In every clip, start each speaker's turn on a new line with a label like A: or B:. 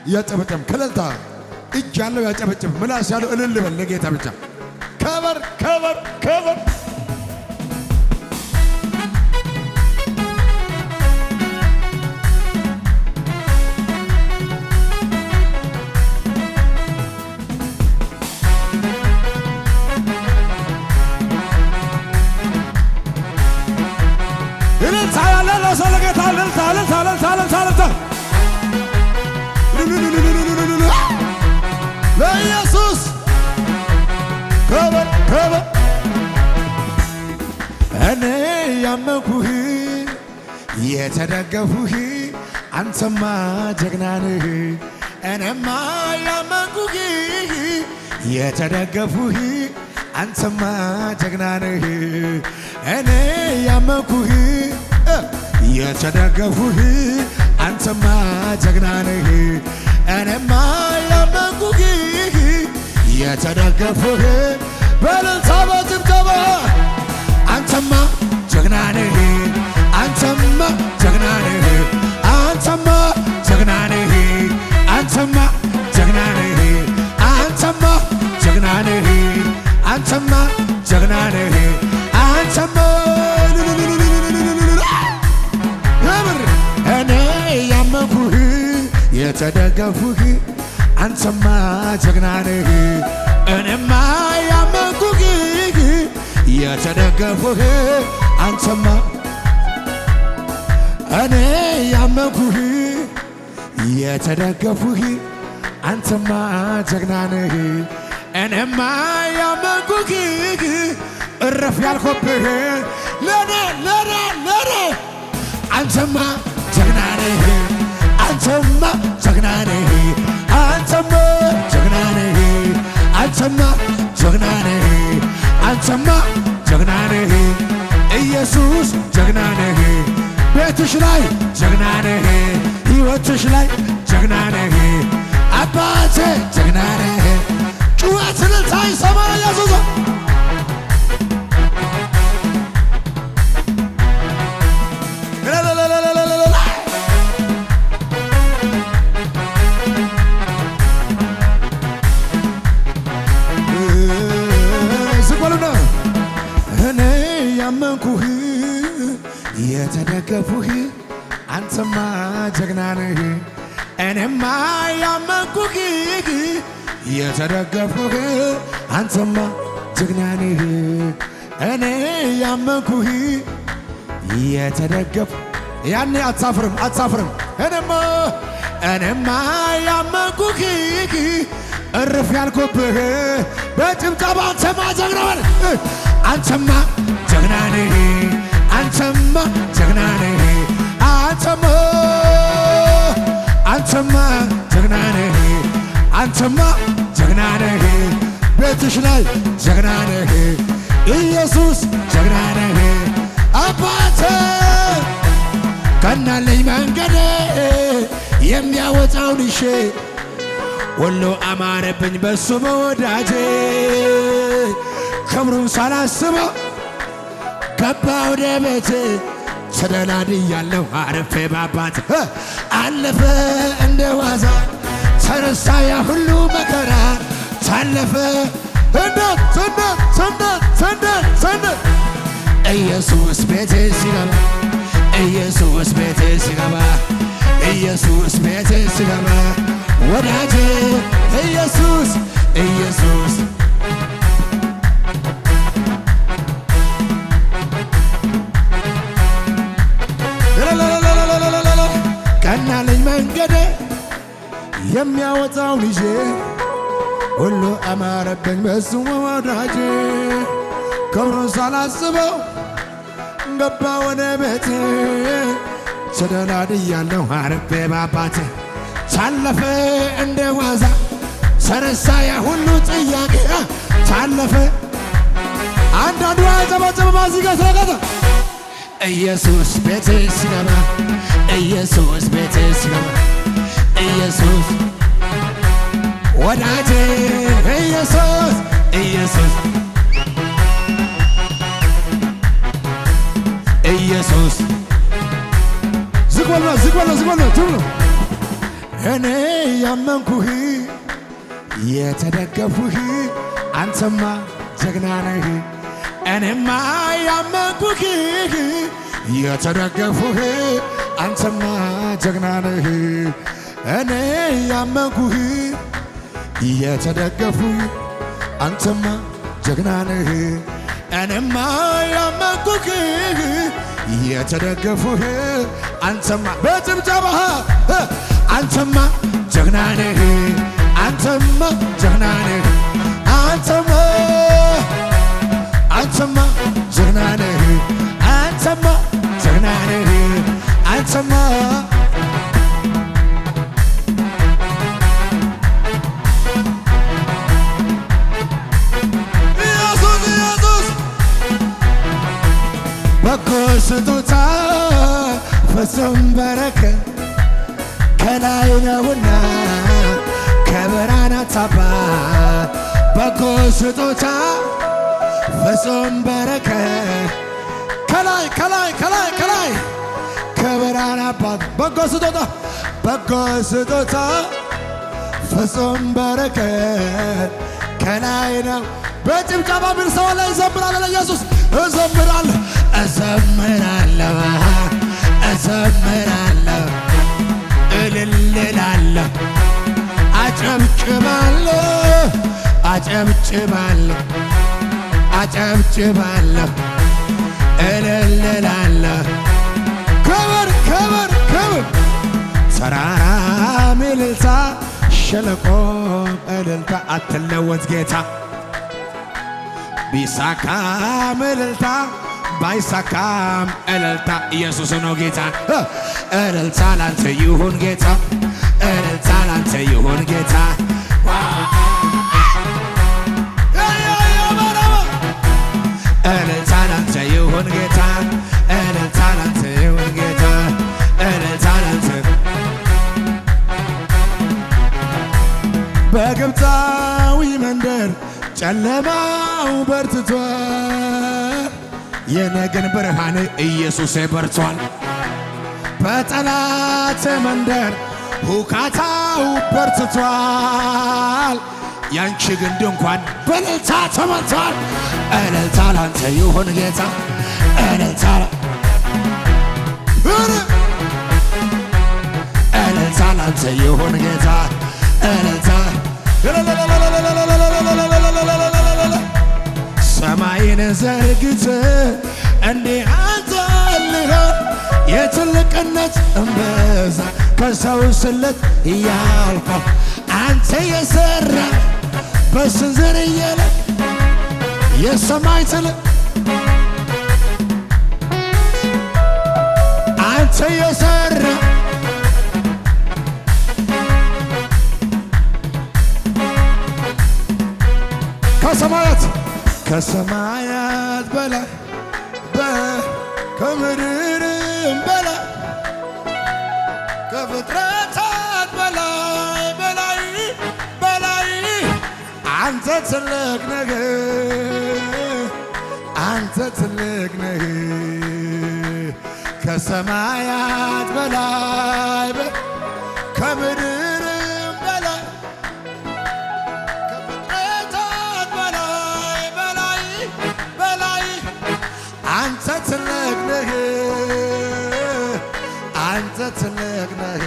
A: ያጨበጨብ ከለልታ እጅ ያለው ያጨበጨብ ምላስ ያለው እልል በል ለጌታ ብቻ ከበር ከበር ከበር እልልታ ያለው ሰው ለጌታ እልልታ እልልታ እልልታ እልልታ እልልታ ለኢየሱስ ከበር ከበር እኔ ያመንኩህ የተደገፍኩህ አንተማ ጀግና ነህ እኔማ ያመንኩህ የተደገፍኩህ አንተማ ጀግና ነህ እኔ ያመንኩህ የተደገፍኩህ አንተማ ጀግና ነህ እኔማ ያመንኩህ የተደገፍኩህ በእልልታ በጭብጨባ አንተማ ጀግና ነህ አንተማ ጀግና ነህ አንተማ ጀግና ነህ አንተማ ጀግና ነህ አንተማ ጀግና ነህ አንተማ ጀግና ነህ አንተማ እኔ ያመንኩህ የተደገፍኩህ አንተማ ጀግና ነህ እኔማ ያመንኩህ የተደገፍኩህ አንተማ እኔ ያመንኩህ የተደገፍኩህ አንተማ ጀግና ነህ እኔማ ያመንኩህ እረፍ ያልኩብህ ለኔ አንተማ ጀግና ነህ አንተማ ጀግና ነህ አንተማ ጀግና ነህ አንተማ ጀግና ነህ አንተማ ጀግና ነህ ኢየሱስ ጀግና ነህ ቤትሽ ላይ ጀግና ነህ ሕይወትሽ ላይ ጀግና ነህ አባቴ ጀግና ነህ ጩኸት እልልታ ይሰማል ኢየሱስ እኔ ያመንኩህ የተደገፍኩህ አንተማ ጀግና ነህ እኔማ ያመንኩህ የተደገፍኩህ አንተማ ጀግና ነህ እኔ ያመንኩህ የተደገፍ ያኔ አትሳፍርም እኔማ ያመንኩህ እርፍ ያልኩብህ በጭብጨባ አንተማ ጀግና ነህ አንተማ ጀግና ነህ አንተማ ጀግና ነህ አንተማ ጀግና ነህ አንተማ ጀግና ነህ ቤትሽ ላይ ጀግና ነህ ኢየሱስ ጀግና ነህ አባቴ ቀናለኝ መንገዴ የሚያወጣውን ይሼ ሁሉ አማረብኝ በሱ በወዳጄ ክብሩን ሳላስበው ገባ ወደ ቤቴ ተደላድያለሁ አረፌ ባባት አለፈ እንደ ዋዛ ተረሳ ያ ሁሉ መከራ ታለፈ ሰንደት ኢየሱስ ቤቴ ሲገባ ኢየሱስ ቤቴ ሲገባ ኢየሱስ ቤቴ ሲገባ ወዳጄ ኢየሱስ ቀናለኝ መንገዴ የሚያወጣውን ይዤ ሁሉ አማረብኝ በሱ ወዳጄ ክብሩን ሳላስበው ገባ ወደ ቤቴ ተደላድያለሁ አረፌ ባባቴ ታለፈ እንደ ዋዛ ተረሳ ያ ሁሉ ጥያቄ ታለፈ አንዳንዱ ያጨበጨበ ማዚጋ ስለቀጠ ኢየሱስ ቤቴ ሲገባ ኢየሱስ ቤቴ ሲገባ ኢየሱስ ወዳጄ ኢየሱስ ኢየሱስ ዝግበልና ትብሎ እኔ ያመንኩህ የተደገፉህ አንተማ ጀግና ነህ። እኔማ ያመንኩህ የተደገፉህ አንተማ ጀግና ነህ። እኔ ያመንኩህ የተደገፉህ አንተማ ጀግና ነህ። እኔማ ያመንኩህ የተደገፉህ አንተማ በጭብጨባ አንተማ ጀግና ነህ። አንተማ ጀግና ነህ። አንተማ ጀግና ነህ። አንተማ ጀግና ነህ። አንተማ በጎ ስጦታ ፍጹም በረከት ከላይ ነውና ከብርሃናት አባት በጎ ስጦታ ፍጹም በረከት ከላይ ከብርሃናት አባት በጎ ስጦታ ፍጹም በረከት ከላይ ነው። በጭብጨባ ምን ሰው ላይ ይዘምራል ለኢየሱስ እዘምራለሁ እልል እላለሁ አጨብጭባለሁ እልል እላለሁ ክብር ተራራ እልልታ ሸለቆ እልልታ አትለወጥ ጌታ ቢሳካም እልልታ ባይሳካም እልልታ ኢየሱስ ነው ጌታ። እልልታ ላንተ ይሁን ጌታ እልልታ ላንተ ይሁን ጌታ እልልታ ላንተ ይሁን ጌታ እልልታ ላንተ ይሁን ጌታ እልልታ ላንተ በግብፃዊ መንደር ጨለማው በርትቷል፣ የነገን ብርሃን ኢየሱስ በርቷል። በጠላት መንደር ሁካታው በርትቷል፣ ያንቺ ግን ድንኳን በእልልታ ተሞልቷል። እልልታ ላንተ ይሁን ጌታ እልልታ ላንተ ይሁን ጌታ እልልታ ሰማይን ዘርግተ እንዲህ አንተልህ የትልቅነት እምብዛ ከሰው ስለት እያልከው አንተ የሰራ በስንዝር እየለ የሰማይ ትል አንተ የሰራ ከሰማያት በላይ ከምድርም በላይ ከፍጥረታት በላይ አንተ ትልቅ ነህ አንተ ትልቅ ነህ ከሰማያት በላይ ከምድርም በላይ አንተ ትልቅ ነህ አንተ ትልቅ ነህ።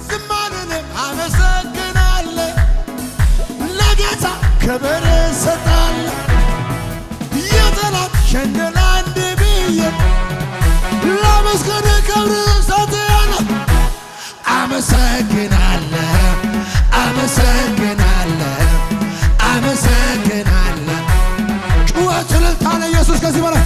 A: ዝማሬንም አመሰግናለሁ ለጌታ ክብር እሰጣለሁ የጠላት ሸንገላ አንድ ብዬ ላመስግን ክብር እሰጥሃለሁ አመሰግናለሁ ጩኸት እልልታ ለኢየሱስ ከዚህ በላይ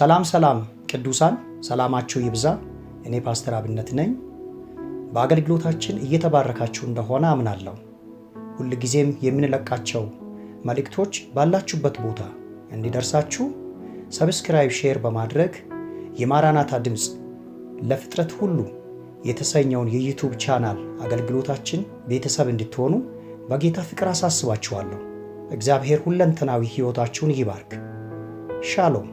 B: ሰላም ቅዱሳን፣ ሰላማችሁ ይብዛ። እኔ ፓስተር አብነት ነኝ። በአገልግሎታችን እየተባረካችሁ እንደሆነ አምናለሁ። ሁልጊዜም የምንለቃቸው መልእክቶች ባላችሁበት ቦታ እንዲደርሳችሁ ሰብስክራይብ፣ ሼር በማድረግ የማራናታ ድምፅ ለፍጥረት ሁሉ የተሰኘውን የዩቲዩብ ቻናል አገልግሎታችን ቤተሰብ እንድትሆኑ በጌታ ፍቅር አሳስባችኋለሁ። እግዚአብሔር ሁለንተናዊ ሕይወታችሁን ይባርክ። ሻሎም